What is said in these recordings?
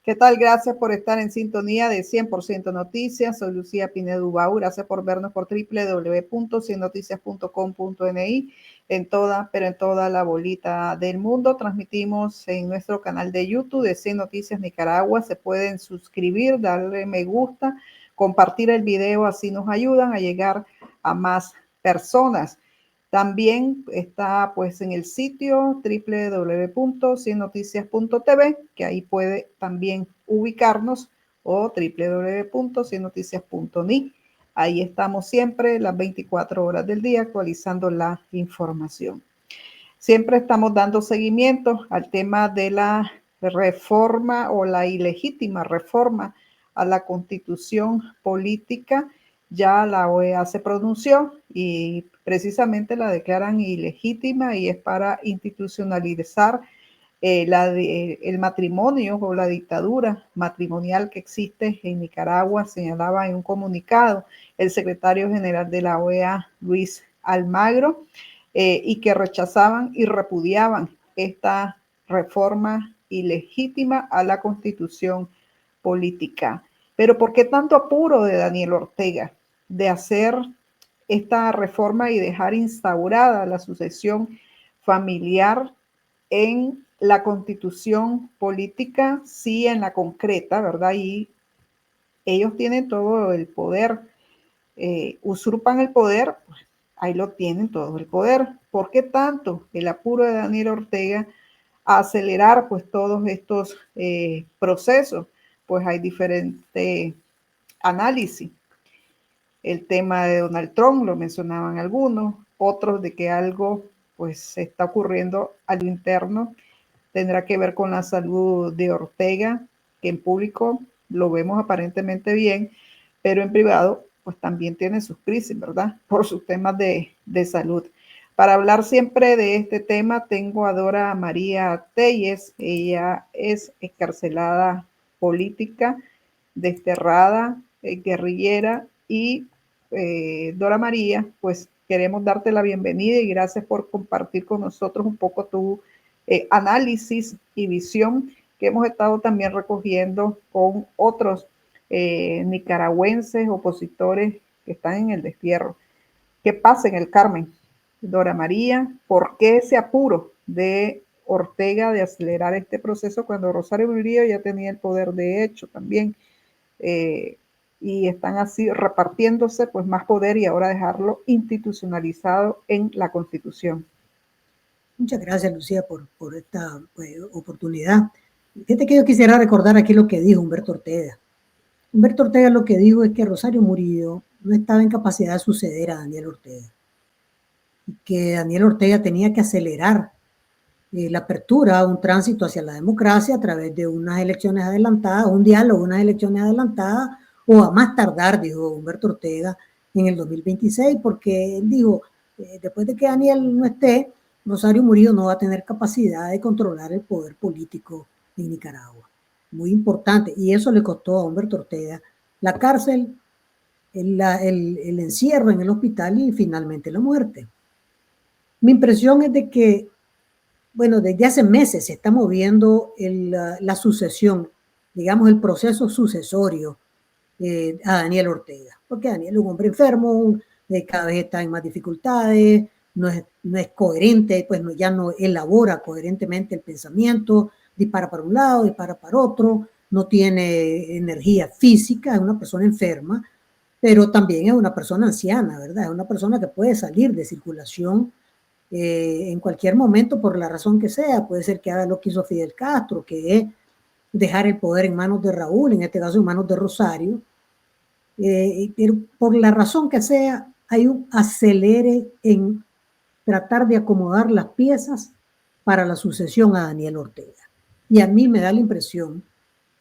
¿Qué tal? Gracias por estar en sintonía de 100% Noticias. Soy Lucía Pinedo Ubau. Gracias por vernos por www.ciennoticias.com.ni en toda la bolita del mundo. Transmitimos en nuestro canal de YouTube de 100 Noticias Nicaragua. Se pueden suscribir, darle me gusta, compartir el video, así nos ayudan a llegar a más personas. También está pues en el sitio www.ciennoticias.tv, que ahí puede también ubicarnos, o www.ciennoticias.ni. Ahí estamos siempre las 24 horas del día actualizando la información. Siempre estamos dando seguimiento al tema de la reforma o la ilegítima reforma a la Constitución política. Ya la OEA se pronunció y precisamente la declaran ilegítima y es para institucionalizar el matrimonio o la dictadura matrimonial que existe en Nicaragua, señalaba en un comunicado el secretario general de la OEA, Luis Almagro, y que rechazaban y repudiaban esta reforma ilegítima a la Constitución política. Pero ¿por qué tanto apuro de Daniel Ortega de hacer esta reforma y dejar instaurada la sucesión familiar en la Constitución política, sí en la concreta, ¿verdad? Y ellos tienen todo el poder, usurpan el poder, pues ahí lo tienen todo el poder. ¿Por qué tanto el apuro de Daniel Ortega a acelerar pues todos estos procesos? Pues hay diferentes análisis. El tema de Donald Trump, lo mencionaban algunos, otros de que algo pues está ocurriendo a lo interno, tendrá que ver con la salud de Ortega, que en público lo vemos aparentemente bien, pero en privado pues también tiene sus crisis, ¿verdad? Por sus temas de salud. Para hablar siempre de este tema tengo a Dora María Telles. Ella es excarcelada política, desterrada, guerrillera y Dora María, pues queremos darte la bienvenida y gracias por compartir con nosotros un poco tu análisis y visión que hemos estado también recogiendo con otros nicaragüenses opositores que están en el destierro. ¿Qué pasa en el Carmen? Dora María, ¿por qué ese apuro de Ortega de acelerar este proceso cuando Rosario Murillo ya tenía el poder de hecho también? Y están así repartiéndose pues más poder y ahora dejarlo institucionalizado en la Constitución. Muchas gracias, Lucía, por esta oportunidad. Fíjate que yo quisiera recordar aquí lo que dijo Humberto Ortega. Humberto Ortega lo que dijo es que Rosario Murillo no estaba en capacidad de suceder a Daniel Ortega. Y que Daniel Ortega tenía que acelerar la apertura, un tránsito hacia la democracia a través de unas elecciones adelantadas, un diálogo, unas elecciones adelantadas, o a más tardar, dijo Humberto Ortega, en el 2026, porque él dijo, después de que Daniel no esté, Rosario Murillo no va a tener capacidad de controlar el poder político en Nicaragua. Muy importante, y eso le costó a Humberto Ortega la cárcel, el encierro en el hospital y finalmente la muerte. Mi impresión es de que, bueno, desde hace meses se está moviendo la sucesión, digamos el proceso sucesorio a Daniel Ortega, porque Daniel es un hombre enfermo, cada vez está en más dificultades, no es coherente, pues ya no elabora coherentemente el pensamiento, dispara para un lado, dispara para otro, no tiene energía física, es una persona enferma, pero también es una persona anciana, ¿verdad? Es una persona que puede salir de circulación en cualquier momento por la razón que sea. Puede ser que haga lo que hizo Fidel Castro, que es dejar el poder en manos de Raúl, en este caso en manos de Rosario, pero por la razón que sea hay un acelere en tratar de acomodar las piezas para la sucesión a Daniel Ortega. Y a mí me da la impresión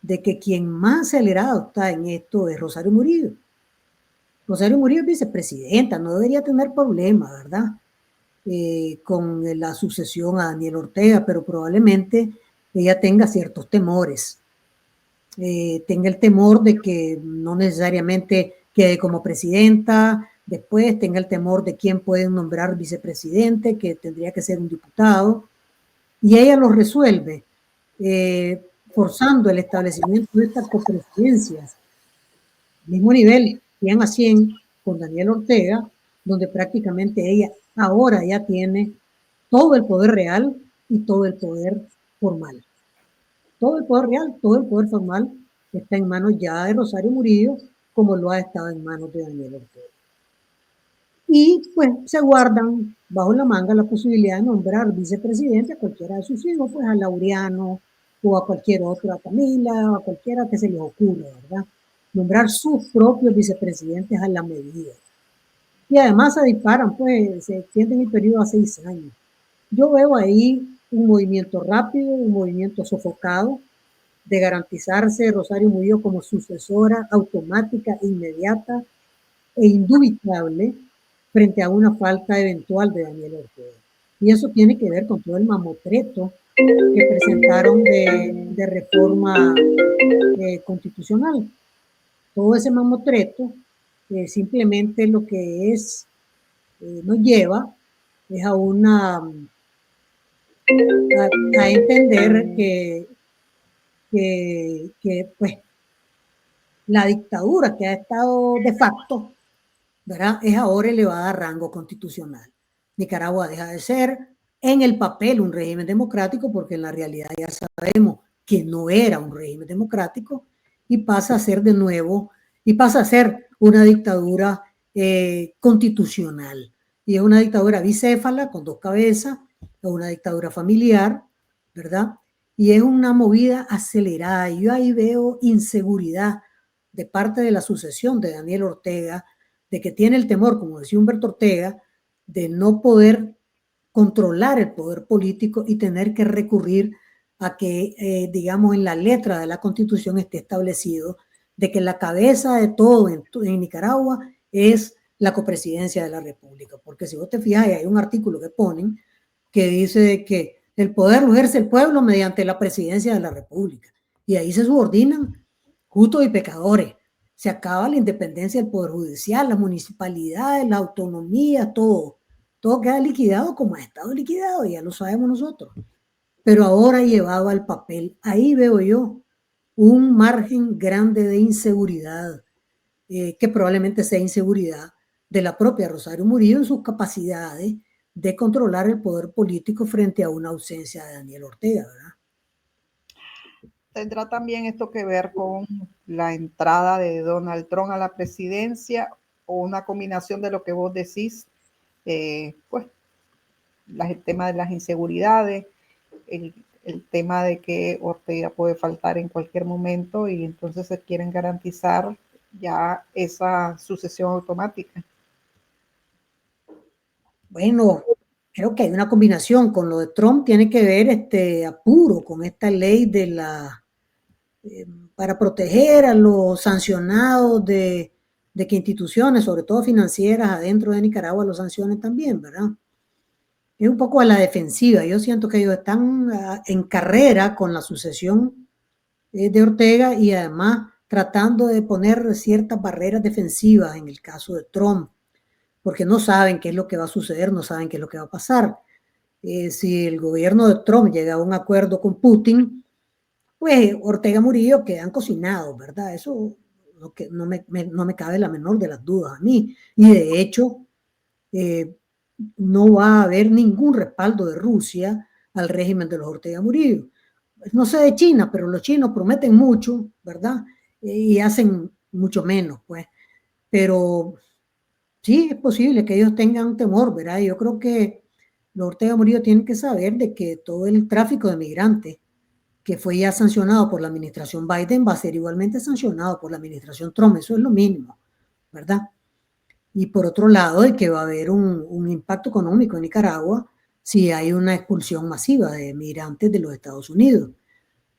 de que quien más acelerado está en esto es Rosario Murillo. Rosario Murillo es vicepresidenta, no debería tener problema, ¿verdad? Con la sucesión a Daniel Ortega, pero probablemente ella tenga ciertos temores. Tenga el temor de que no necesariamente quede como presidenta, después tenga el temor de quién pueden nombrar vicepresidente, que tendría que ser un diputado, y ella lo resuelve forzando el establecimiento de estas copresidencias, mismo nivel, 100 a 100, con Daniel Ortega, donde prácticamente ella ahora ya tiene todo el poder real y todo el poder formal. Todo el poder real, todo el poder formal está en manos ya de Rosario Murillo, como lo ha estado en manos de Daniel Ortega. Y pues se guardan bajo la manga la posibilidad de nombrar vicepresidente a cualquiera de sus hijos, pues a Laureano o a cualquier otro, a Camila o a cualquiera que se les ocurra, ¿verdad? Nombrar sus propios vicepresidentes a la medida. Y además se disparan, pues se extienden el periodo a 6 años. Yo veo ahí un movimiento rápido, un movimiento sofocado de garantizarse Rosario Murillo como sucesora automática, inmediata e indubitable frente a una falta eventual de Daniel Ortega. Y eso tiene que ver con todo el mamotreto que presentaron de reforma constitucional. Todo ese mamotreto simplemente lo que es, nos lleva es a una a entender que pues la dictadura que ha estado de facto, ¿verdad?, es ahora elevada a rango constitucional. Nicaragua deja de ser en el papel un régimen democrático, porque en la realidad ya sabemos que no era un régimen democrático, y pasa a ser de nuevo, y pasa a ser una dictadura constitucional. Y es una dictadura bicéfala, con 2 cabezas, es una dictadura familiar, ¿verdad? Y es una movida acelerada. Y yo ahí veo inseguridad de parte de la sucesión de Daniel Ortega, de que tiene el temor, como decía Humberto Ortega, de no poder controlar el poder político y tener que recurrir a que, digamos, en la letra de la Constitución esté establecido de que la cabeza de todo en Nicaragua es la copresidencia de la República. Porque si vos te fijas, hay un artículo que ponen que dice que el poder lo ejerce el pueblo mediante la presidencia de la República. Y ahí se subordinan justos y pecadores. Se acaba la independencia del Poder Judicial, las municipalidades, la autonomía, todo. Todo queda liquidado como ha estado liquidado, ya lo sabemos nosotros. Pero ahora llevado al papel, ahí veo yo un margen grande de inseguridad, que probablemente sea inseguridad de la propia Rosario Murillo en sus capacidades de controlar el poder político frente a una ausencia de Daniel Ortega, ¿verdad? ¿Tendrá también esto que ver con la entrada de Donald Trump a la presidencia o una combinación de lo que vos decís? Pues el tema de las inseguridades, el tema de que Ortega puede faltar en cualquier momento y entonces se quieren garantizar ya esa sucesión automática. Bueno, creo que hay una combinación con lo de Trump, tiene que ver apuro con esta ley de la para proteger a los sancionados de que instituciones, sobre todo financieras, adentro de Nicaragua los sancionen también, ¿verdad? Es un poco a la defensiva. Yo siento que ellos están en carrera con la sucesión de Ortega y además tratando de poner ciertas barreras defensivas en el caso de Trump, porque no saben qué es lo que va a suceder, no saben qué es lo que va a pasar. Si el gobierno de Trump llega a un acuerdo con Putin, pues Ortega Murillo quedan cocinados, ¿verdad? Eso no me cabe la menor de las dudas a mí. Y de hecho, no va a haber ningún respaldo de Rusia al régimen de los Ortega Murillo. No sé de China, pero los chinos prometen mucho, ¿verdad? Y hacen mucho menos, pues. Pero sí, es posible que ellos tengan temor, ¿verdad? Yo creo que los Ortega Murillo tienen que saber de que todo el tráfico de migrantes que fue ya sancionado por la administración Biden va a ser igualmente sancionado por la administración Trump. Eso es lo mínimo, ¿verdad? Y por otro lado, de que va a haber un impacto económico en Nicaragua si hay una expulsión masiva de migrantes de los Estados Unidos.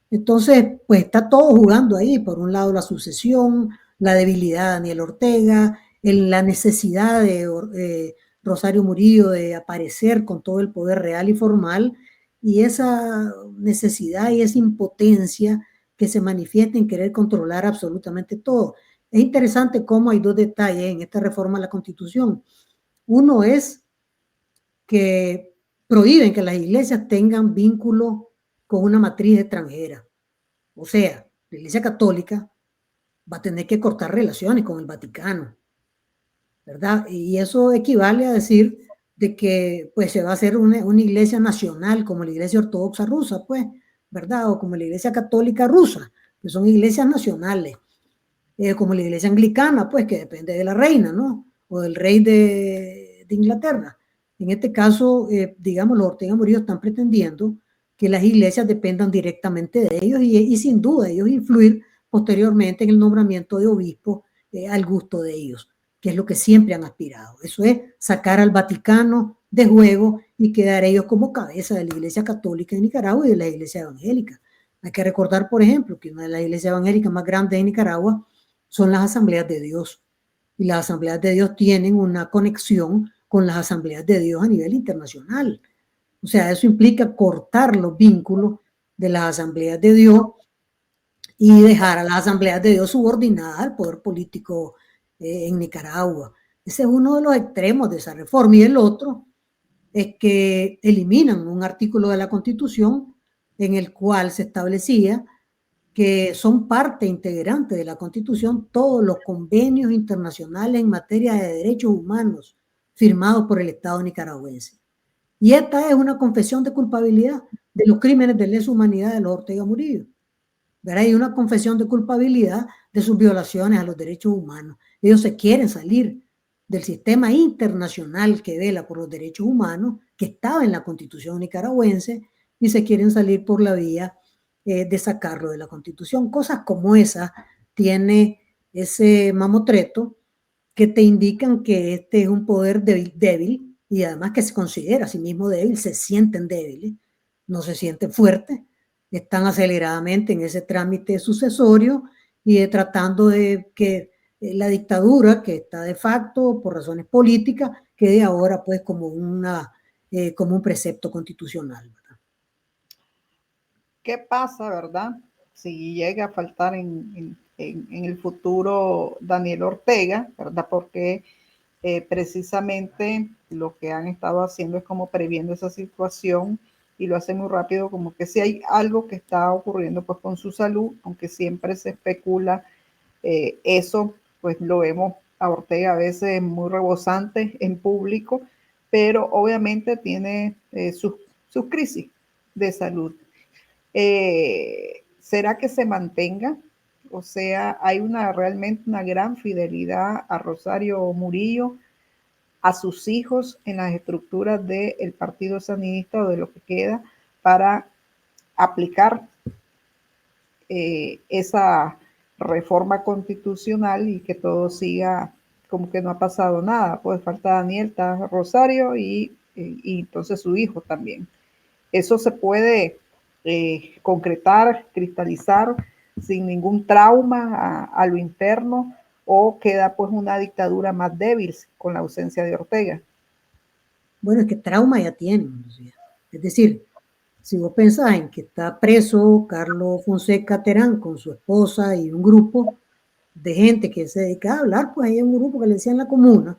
Entonces, pues está todo jugando ahí. Por un lado, la sucesión, la debilidad de Daniel Ortega, la necesidad de Rosario Murillo de aparecer con todo el poder real y formal, y esa necesidad y esa impotencia que se manifiesta en querer controlar absolutamente todo. Es interesante cómo hay 2 detalles en esta reforma a la Constitución. Uno es que prohíben que las iglesias tengan vínculo con una matriz extranjera. O sea, la Iglesia Católica va a tener que cortar relaciones con el Vaticano, ¿verdad? Y eso equivale a decir de que pues se va a hacer una iglesia nacional como la Iglesia Ortodoxa rusa, pues, ¿verdad? O como la Iglesia Católica rusa, que son iglesias nacionales, como la Iglesia Anglicana, pues, que depende de la reina, ¿no? O del rey de Inglaterra. En este caso, digamos, los Ortega Murillo están pretendiendo que las iglesias dependan directamente de ellos y sin duda ellos influir posteriormente en el nombramiento de obispos al gusto de ellos, que es lo que siempre han aspirado. Eso es sacar al Vaticano de juego y quedar ellos como cabeza de la Iglesia Católica de Nicaragua y de la Iglesia Evangélica. Hay que recordar, por ejemplo, que una de las iglesias evangélicas más grandes de Nicaragua son las asambleas de Dios. Y las asambleas de Dios tienen una conexión con las asambleas de Dios a nivel internacional. O sea, eso implica cortar los vínculos de las asambleas de Dios y dejar a las asambleas de Dios subordinadas al poder político en Nicaragua. Ese es uno de los extremos de esa reforma. Y el otro es que eliminan un artículo de la Constitución en el cual se establecía que son parte integrante de la Constitución todos los convenios internacionales en materia de derechos humanos firmados por el Estado nicaragüense. Y esta es una confesión de culpabilidad de los crímenes de lesa humanidad de los Ortega Murillo. ¿Verdad? Y una confesión de culpabilidad de sus violaciones a los derechos humanos. Ellos se quieren salir del sistema internacional que vela por los derechos humanos, que estaba en la Constitución nicaragüense, y se quieren salir por la vía de sacarlo de la Constitución. Cosas como esa tiene ese mamotreto que te indican que este es un poder débil y además que se considera a sí mismo débil, se sienten débiles, no se sienten fuertes, están aceleradamente en ese trámite sucesorio y tratando de que la dictadura que está de facto por razones políticas quede ahora pues como un precepto constitucional, ¿verdad? ¿Qué pasa, verdad? Si llega a faltar en el futuro Daniel Ortega, ¿verdad? Porque precisamente lo que han estado haciendo es como previendo esa situación y lo hacen muy rápido, como que si hay algo que está ocurriendo pues con su salud, aunque siempre se especula eso, pues lo vemos a Ortega a veces muy rebosante en público, pero obviamente tiene sus crisis de salud. ¿Será que se mantenga? O sea, hay realmente una gran fidelidad a Rosario Murillo, a sus hijos en las estructuras del Partido Sandinista o de lo que queda para aplicar esa reforma constitucional y que todo siga como que no ha pasado nada. Pues falta Daniel, está Rosario y entonces su hijo también. Eso se puede concretar, cristalizar sin ningún trauma a lo interno, o queda pues una dictadura más débil con la ausencia de Ortega. Bueno, es que trauma ya tienen. Es decir, si vos pensás en que está preso Carlos Fonseca Terán con su esposa y un grupo de gente que se dedica a hablar, pues hay un grupo que le decían la comuna,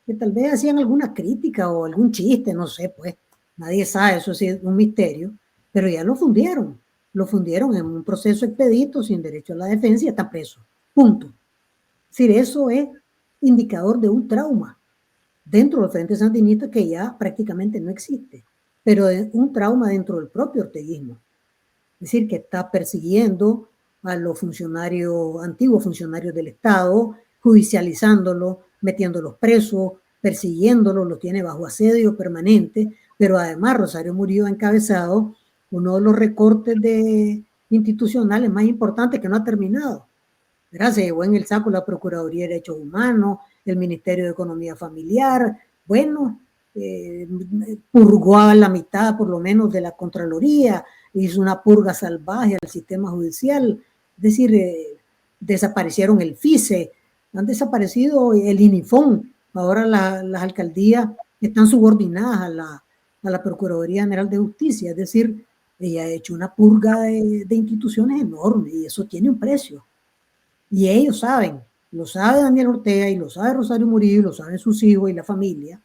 que tal vez hacían alguna crítica o algún chiste, no sé, pues nadie sabe, eso sí es un misterio, pero ya lo fundieron en un proceso expedito sin derecho a la defensa y ya está preso, punto. Es decir, eso es indicador de un trauma dentro del Frente Sandinista que ya prácticamente no existe, pero es un trauma dentro del propio orteguismo. Es decir, que está persiguiendo a los funcionarios, antiguos funcionarios del Estado, judicializándolos, metiéndolos presos, persiguiéndolos, los tiene bajo asedio permanente, pero además Rosario Murillo ha encabezado uno de los recortes institucionales más importantes que no ha terminado. Se llevó en el saco la Procuraduría de Derechos Humanos, el Ministerio de Economía Familiar, bueno, purgó a la mitad por lo menos de la Contraloría, hizo una purga salvaje al sistema judicial, es decir, desaparecieron el FICE, han desaparecido el INIFON, ahora las alcaldías están subordinadas a la Procuraduría General de Justicia, es decir, ella ha hecho una purga de instituciones enorme y eso tiene un precio. Y ellos saben, lo sabe Daniel Ortega y lo sabe Rosario Murillo, y lo saben sus hijos y la familia,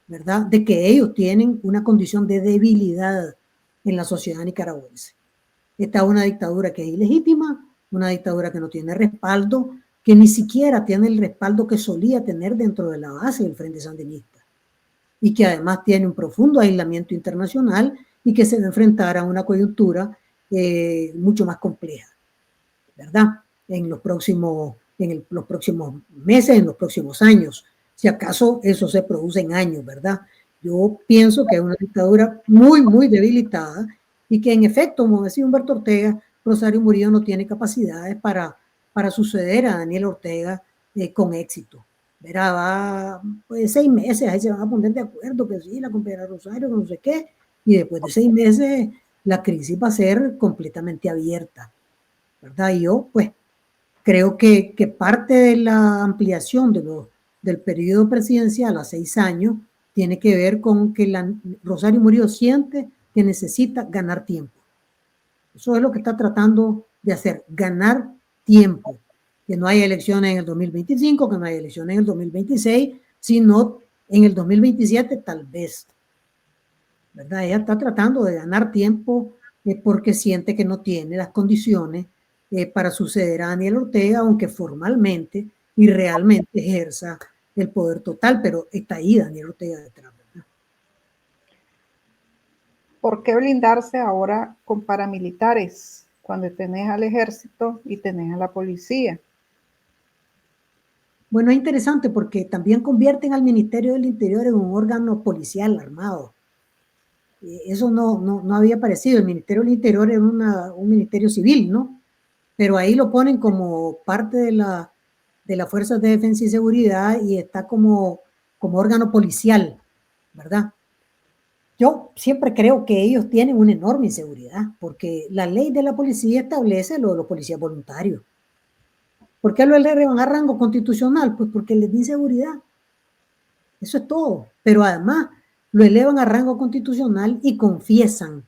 ¿verdad? De que ellos tienen una condición de debilidad en la sociedad nicaragüense. Está una dictadura que es ilegítima, una dictadura que no tiene respaldo, que ni siquiera tiene el respaldo que solía tener dentro de la base del Frente Sandinista, y que además tiene un profundo aislamiento internacional y que se va a enfrentar a una coyuntura mucho más compleja, ¿verdad? En los próximos meses, en los próximos años, si acaso eso se produce en años, ¿verdad? Yo pienso que es una dictadura muy, muy debilitada y que en efecto, como decía Humberto Ortega, Rosario Murillo no tiene capacidades para suceder a Daniel Ortega con éxito. Verá, va pues 6 meses, ahí se van a poner de acuerdo que sí, la compañera Rosario, que no sé qué, y después de 6 meses la crisis va a ser completamente abierta, ¿verdad? Y yo, pues, creo que parte de la ampliación del periodo presidencial a 6 años tiene que ver con que Rosario Murillo siente que necesita ganar tiempo. Eso es lo que está tratando de hacer, ganar tiempo. Que no haya elecciones en el 2025, que no haya elecciones en el 2026, sino en el 2027 tal vez, ¿verdad? Ella está tratando de ganar tiempo porque siente que no tiene las condiciones para suceder a Daniel Ortega, aunque formalmente y realmente ejerza el poder total, pero está ahí Daniel Ortega detrás, ¿verdad? ¿Por qué blindarse ahora con paramilitares cuando tenés al ejército y tenés a la policía? Bueno, es interesante porque también convierten al Ministerio del Interior en un órgano policial armado. Eso no había aparecido. El Ministerio del Interior era un ministerio civil, ¿no? Pero ahí lo ponen como parte de las Fuerzas de Defensa y Seguridad y está como órgano policial, ¿verdad? Yo siempre creo que ellos tienen una enorme inseguridad, porque la ley de la policía establece lo de los policías voluntarios. ¿Por qué lo elevan a rango constitucional? Pues porque les da inseguridad. Eso es todo. Pero además lo elevan a rango constitucional y confiesan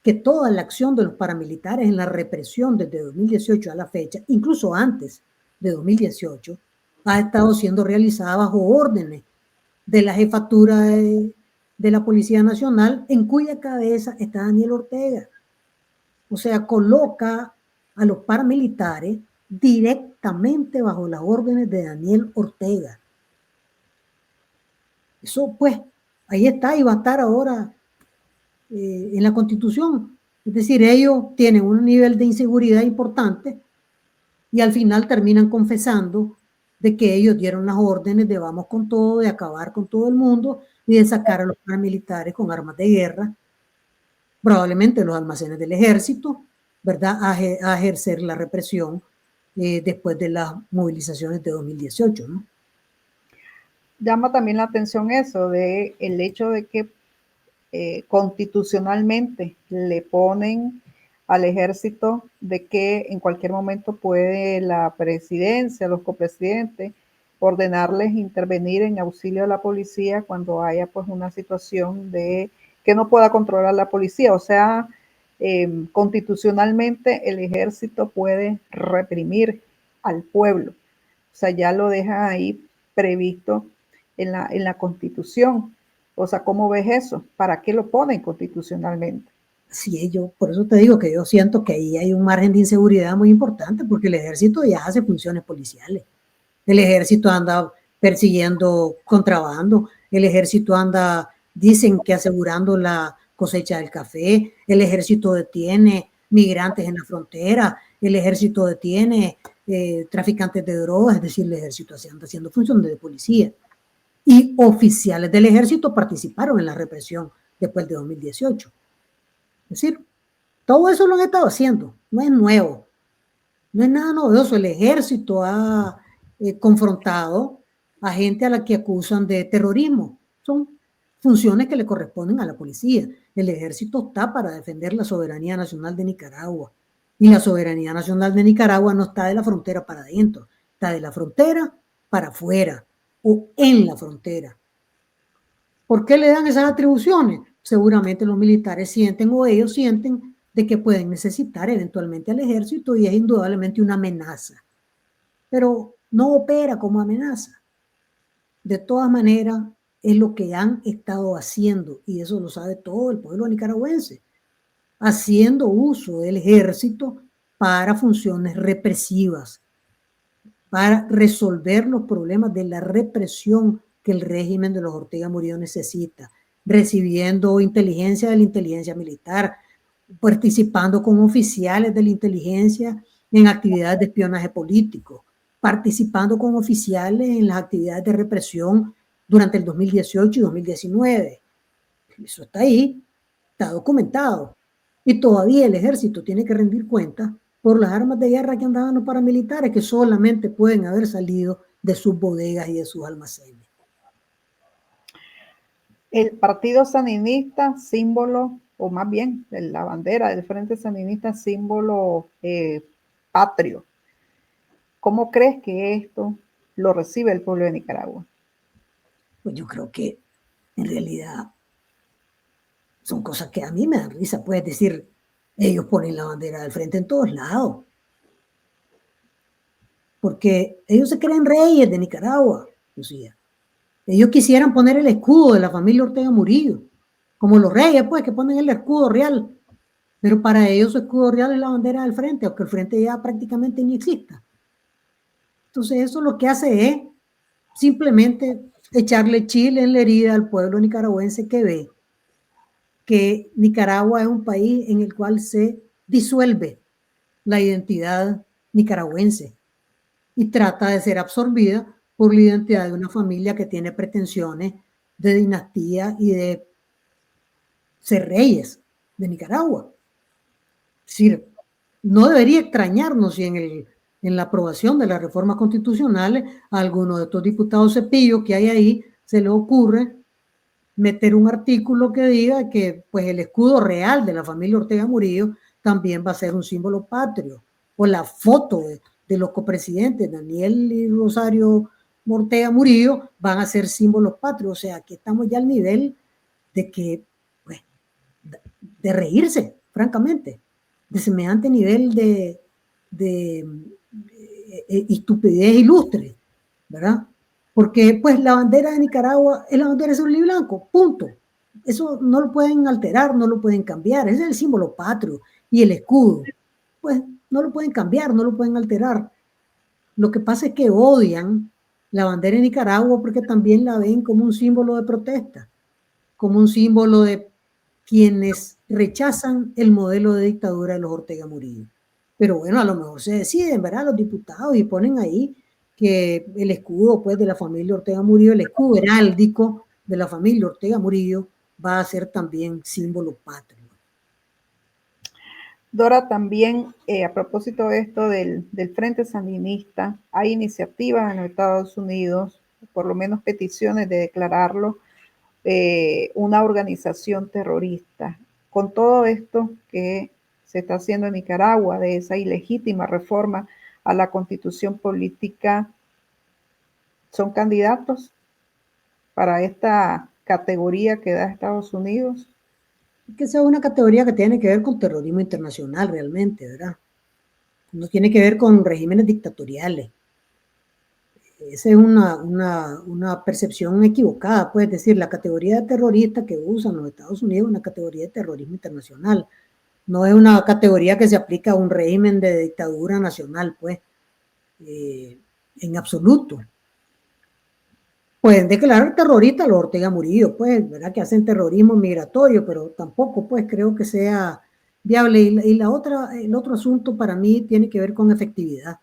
que toda la acción de los paramilitares en la represión desde 2018 a la fecha, incluso antes de 2018, ha estado siendo realizada bajo órdenes de la jefatura de la Policía Nacional, en cuya cabeza está Daniel Ortega. O sea, coloca a los paramilitares directamente bajo las órdenes de Daniel Ortega. Eso, pues, ahí está y va a estar ahora en la Constitución. Es decir, ellos tienen un nivel de inseguridad importante y al final terminan confesando de que ellos dieron las órdenes de vamos con todo, de acabar con todo el mundo y de sacar a los paramilitares con armas de guerra, probablemente los almacenes del ejército, ¿verdad? A ejercer la represión después de las movilizaciones de 2018, ¿no? Llama también la atención eso de el hecho de que constitucionalmente le ponen al ejército de que en cualquier momento puede la presidencia, los copresidentes, ordenarles intervenir en auxilio a la policía cuando haya pues una situación de que no pueda controlar la policía. O sea, constitucionalmente el ejército puede reprimir al pueblo. O sea, ya lo deja ahí previsto en la Constitución. O sea, ¿cómo ves eso? ¿Para qué lo ponen constitucionalmente? Sí, yo por eso te digo que yo siento que ahí hay un margen de inseguridad muy importante porque el ejército ya hace funciones policiales. El ejército anda persiguiendo contrabando, el ejército anda, dicen que asegurando la cosecha del café, el ejército detiene migrantes en la frontera, el ejército detiene traficantes de drogas, es decir, el ejército anda haciendo funciones de policía. Y oficiales del ejército participaron en la represión después de 2018. Es decir, todo eso lo han estado haciendo, no es nuevo, no es nada novedoso. El ejército ha confrontado a gente a la que acusan de terrorismo. Son funciones que le corresponden a la policía. El ejército está para defender la soberanía nacional de Nicaragua. Y la soberanía nacional de Nicaragua no está de la frontera para adentro, está de la frontera para afuera o en la frontera. ¿Por qué le dan esas atribuciones? Seguramente los militares sienten o ellos sienten de que pueden necesitar eventualmente al ejército y es indudablemente una amenaza, pero no opera como amenaza. De todas maneras, es lo que han estado haciendo y eso lo sabe todo el pueblo nicaragüense. haciendo uso del ejército para funciones represivas, para resolver los problemas de la represión que el régimen de los Ortega Murillo necesita, recibiendo inteligencia de la inteligencia militar, participando con oficiales de la inteligencia en actividades de espionaje político, participando con oficiales en las actividades de represión durante el 2018 y 2019. Eso está ahí, está documentado. Y todavía el ejército tiene que rendir cuenta por las armas de guerra que andaban los paramilitares, que solamente pueden haber salido de sus bodegas y de sus almacenes. El Partido Sandinista, símbolo, o más bien la bandera del Frente Sandinista, símbolo patrio. ¿Cómo crees que esto lo recibe el pueblo de Nicaragua? Pues yo creo que en realidad son cosas que a mí me dan risa. Puedes decir, ellos ponen la bandera del frente en todos lados. Porque ellos se creen reyes de Nicaragua, Lucía. Ellos quisieran poner el escudo de la familia Ortega Murillo, como los reyes, pues, que ponen el escudo real. Pero para ellos su escudo real es la bandera del frente, aunque el frente ya prácticamente ni exista. Entonces eso lo que hace es simplemente echarle chile en la herida al pueblo nicaragüense que ve que Nicaragua es un país en el cual se disuelve la identidad nicaragüense y trata de ser absorbida por la identidad de una familia que tiene pretensiones de dinastía y de ser reyes de Nicaragua. Es decir, no debería extrañarnos si en la aprobación de las reformas constitucionales a alguno de estos diputados cepillos que hay ahí se le ocurre meter un artículo que diga que pues, el escudo real de la familia Ortega Murillo también va a ser un símbolo patrio, o la foto de los copresidentes Daniel y Rosario Ortega Murillo van a ser símbolos patrios. O sea, aquí estamos ya al nivel de que, pues, de reírse, francamente, de semejante nivel de estupidez ilustre, ¿verdad? Porque pues la bandera de Nicaragua es la bandera azul y blanco, punto. Eso no lo pueden alterar, no lo pueden cambiar, ese es el símbolo patrio. Y el escudo, pues no lo pueden cambiar, no lo pueden alterar. Lo que pasa es que odian la bandera de Nicaragua porque también la ven como un símbolo de protesta, como un símbolo de quienes rechazan el modelo de dictadura de los Ortega Murillo. Pero bueno, a lo mejor se deciden, ¿verdad? Los diputados y ponen ahí que el escudo pues, de la familia Ortega Murillo, el escudo heráldico de la familia Ortega Murillo va a ser también símbolo patrio. Dora, también a propósito de esto del Frente Sandinista, hay iniciativas en los Estados Unidos, por lo menos peticiones de declararlo una organización terrorista. Con todo esto que se está haciendo en Nicaragua, de esa ilegítima reforma a la constitución política, ¿son candidatos para esta categoría que da Estados Unidos? Que sea una categoría que tiene que ver con terrorismo internacional realmente, ¿verdad? No tiene que ver con regímenes dictatoriales. Esa es una percepción equivocada, pues, es decir, la categoría de terrorista que usan los Estados Unidos es una categoría de terrorismo internacional, no es una categoría que se aplica a un régimen de dictadura nacional, pues, en absoluto. Pueden declarar terroristas los Ortega Murillo, pues, ¿verdad? Que hacen terrorismo migratorio, pero tampoco, pues, creo que sea viable. Y el otro asunto para mí tiene que ver con efectividad.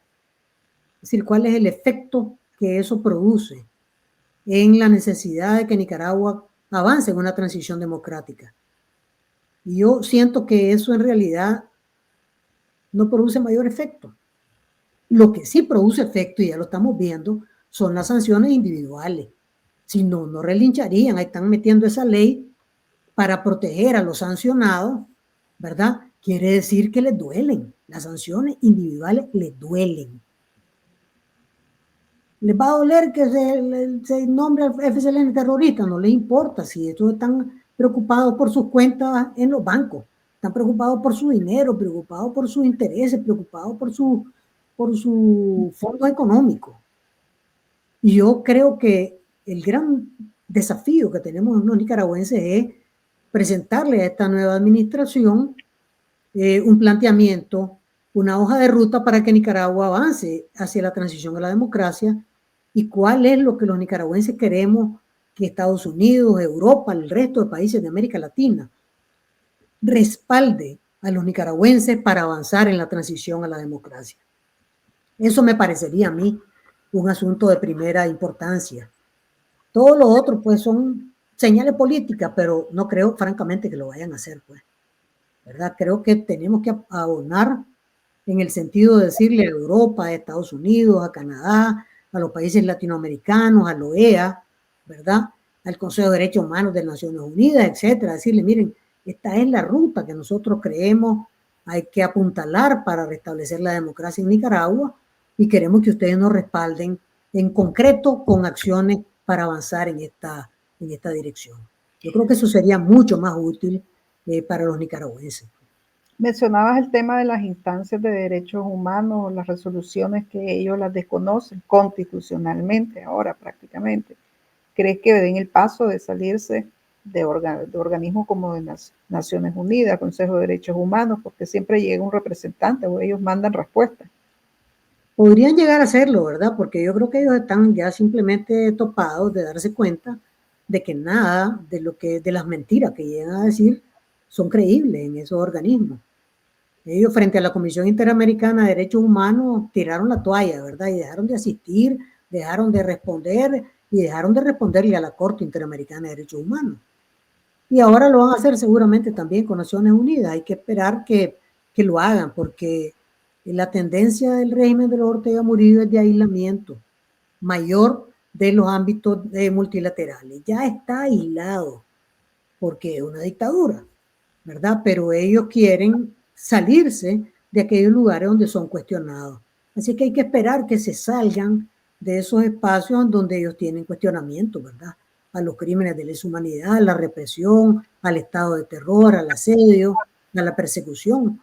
Es decir, cuál es el efecto que eso produce en la necesidad de que Nicaragua avance en una transición democrática. Y yo siento que eso en realidad no produce mayor efecto. Lo que sí produce efecto, y ya lo estamos viendo, son las sanciones individuales. Si no, no relincharían. Ahí están metiendo esa ley para proteger a los sancionados, ¿verdad? Quiere decir que les duelen. Las sanciones individuales les duelen. ¿Les va a doler que se nombre al FCLN terrorista? No les importa. Si estos están preocupados por sus cuentas en los bancos, están preocupados por su dinero, preocupados por sus intereses, preocupados por su fondo económico. Y yo creo que el gran desafío que tenemos los nicaragüenses es presentarle a esta nueva administración un planteamiento, una hoja de ruta para que Nicaragua avance hacia la transición a la democracia y cuál es lo que los nicaragüenses queremos que Estados Unidos, Europa, el resto de países de América Latina respalde a los nicaragüenses para avanzar en la transición a la democracia. Eso me parecería a mí un asunto de primera importancia. Todo lo otro, pues, son señales políticas, pero no creo, francamente, que lo vayan a hacer, pues. ¿Verdad? Creo que tenemos que abonar en el sentido de decirle a Europa, a Estados Unidos, a Canadá, a los países latinoamericanos, a la OEA, ¿verdad? Al Consejo de Derechos Humanos de Naciones Unidas, etcétera, decirle, miren, esta es la ruta que nosotros creemos hay que apuntalar para restablecer la democracia en Nicaragua y queremos que ustedes nos respalden en concreto con acciones para avanzar en esta dirección. Yo creo que eso sería mucho más útil para los nicaragüenses. Mencionabas el tema de las instancias de derechos humanos, las resoluciones que ellos las desconocen constitucionalmente ahora prácticamente. ¿Crees que den el paso de salirse de organismos como de Naciones Unidas, Consejo de Derechos Humanos, porque siempre llega un representante o ellos mandan respuestas? Podrían llegar a hacerlo, ¿verdad? Porque yo creo que ellos están ya simplemente topados de darse cuenta de que nada de las mentiras que llegan a decir son creíbles en esos organismos. Ellos frente a la Comisión Interamericana de Derechos Humanos tiraron la toalla, ¿verdad? Y dejaron de asistir, dejaron de responder y dejaron de responderle a la Corte Interamericana de Derechos Humanos. Y ahora lo van a hacer seguramente también con Naciones Unidas. Hay que esperar que lo hagan porque la tendencia del régimen de los Ortega Murillo es de aislamiento mayor de los ámbitos multilaterales. Ya está aislado porque es una dictadura, ¿verdad? Pero ellos quieren salirse de aquellos lugares donde son cuestionados. Así que hay que esperar que se salgan de esos espacios donde ellos tienen cuestionamiento, ¿verdad? A los crímenes de lesa humanidad, a la represión, al estado de terror, al asedio, a la persecución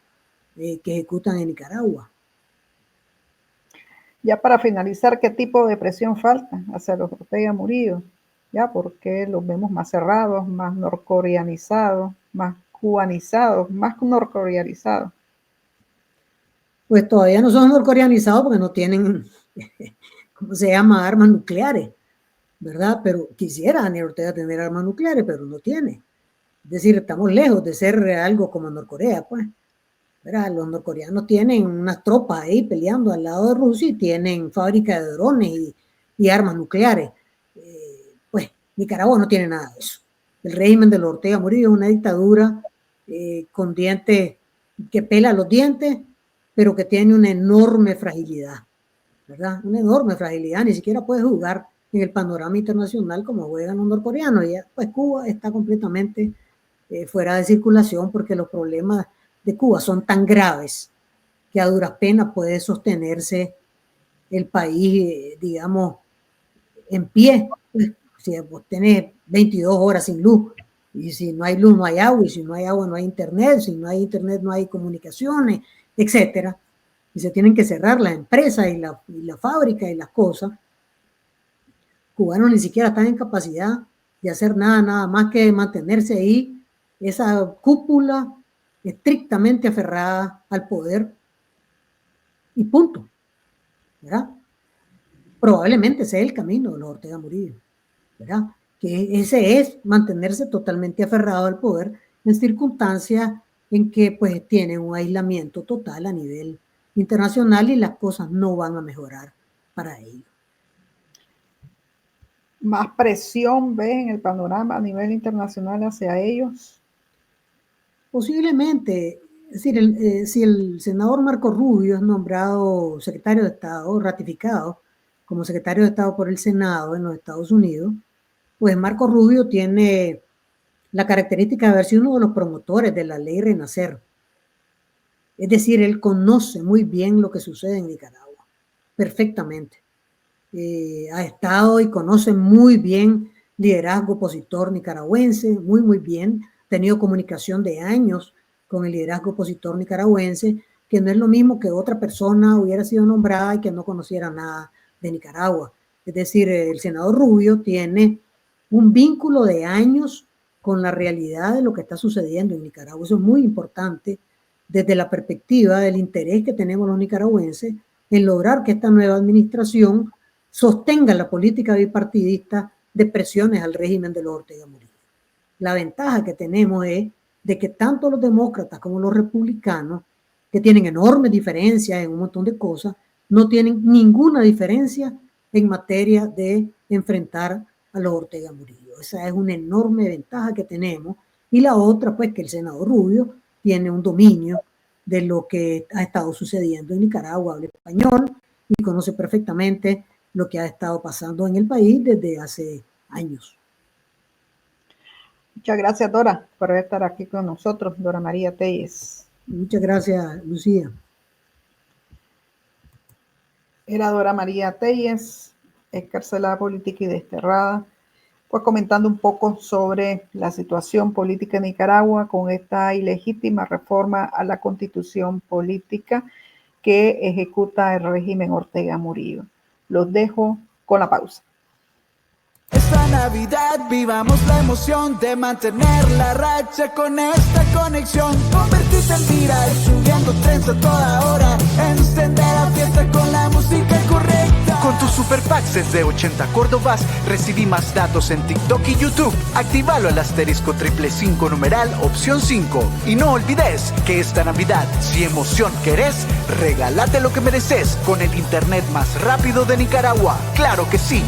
que ejecutan en Nicaragua. Ya para finalizar, ¿qué tipo de presión falta hacia los Ortega Murillo? Ya, porque los vemos más cerrados, más norcoreanizados, más cubanizados, más norcoreanizados. Pues todavía no son norcoreanizados porque no tienen, ¿cómo se llama?, armas nucleares, ¿verdad? Pero quisiera Daniel Ortega tener armas nucleares, pero no tiene. Es decir, estamos lejos de ser algo como Norcorea, pues. ¿Verdad? Los norcoreanos tienen unas tropas ahí peleando al lado de Rusia y tienen fábricas de drones y armas nucleares. Pues Nicaragua no tiene nada de eso. El régimen de los Ortega Murillo es una dictadura con dientes que pela los dientes, pero que tiene una enorme fragilidad, ¿verdad? Una enorme fragilidad, ni siquiera puede jugar en el panorama internacional como juegan los norcoreanos. Y pues Cuba está completamente fuera de circulación porque los problemas de Cuba son tan graves que a duras penas puede sostenerse el país, digamos, en pie. Pues, si vos tenés 22 horas sin luz, y si no hay luz no hay agua, y si no hay agua no hay internet, si no hay internet no hay comunicaciones, etcétera. Y se tienen que cerrar las empresas y la fábrica y las cosas. Cubanos ni siquiera están en capacidad de hacer nada más que mantenerse ahí, esa cúpula estrictamente aferrada al poder y punto, ¿verdad? Probablemente sea el camino de los Ortega Murillo, ¿verdad? Que ese es mantenerse totalmente aferrado al poder en circunstancias en que pues tienen un aislamiento total a nivel internacional y las cosas no van a mejorar para ellos. ¿Más presión ves en el panorama a nivel internacional hacia ellos? Posiblemente, es decir, si el senador Marco Rubio es nombrado secretario de Estado, ratificado como secretario de Estado por el Senado en los Estados Unidos, pues Marco Rubio tiene la característica de haber sido uno de los promotores de la ley Renacer. Es decir, él conoce muy bien lo que sucede en Nicaragua, perfectamente. Ha estado y conoce muy bien liderazgo opositor nicaragüense, muy bien. Ha tenido comunicación de años con el liderazgo opositor nicaragüense, que no es lo mismo que otra persona hubiera sido nombrada y que no conociera nada de Nicaragua. Es decir, el senador Rubio tiene un vínculo de años con la realidad de lo que está sucediendo en Nicaragua. Eso es muy importante desde la perspectiva del interés que tenemos los nicaragüenses en lograr que esta nueva administración sostenga la política bipartidista de presiones al régimen de los Ortega Murillo. La ventaja que tenemos es de que tanto los demócratas como los republicanos, que tienen enormes diferencias en un montón de cosas, no tienen ninguna diferencia en materia de enfrentar a los Ortega Murillo. Esa es una enorme ventaja que tenemos. Y la otra, pues, que el senador Rubio tiene un dominio de lo que ha estado sucediendo en Nicaragua, habla español y conoce perfectamente lo que ha estado pasando en el país desde hace años. Muchas gracias, Dora, por estar aquí con nosotros, Dora María Telles. Muchas gracias, Lucía. Era Dora María Telles, excarcelada política y desterrada, pues comentando un poco sobre la situación política en Nicaragua con esta ilegítima reforma a la constitución política que ejecuta el régimen Ortega Murillo. Los dejo con la pausa. Esta Navidad vivamos la emoción de mantener la racha con esta conexión. Convertirte en viral, subiendo trends a toda hora. Encender la fiesta con la música correcta. Con tus super packs desde 80 Córdobas, recibí más datos en TikTok y YouTube. Actívalo al asterisco 555 numeral opción 5. Y no olvides que esta Navidad, si emoción querés, regálate lo que mereces con el internet más rápido de Nicaragua. ¡Claro que sí!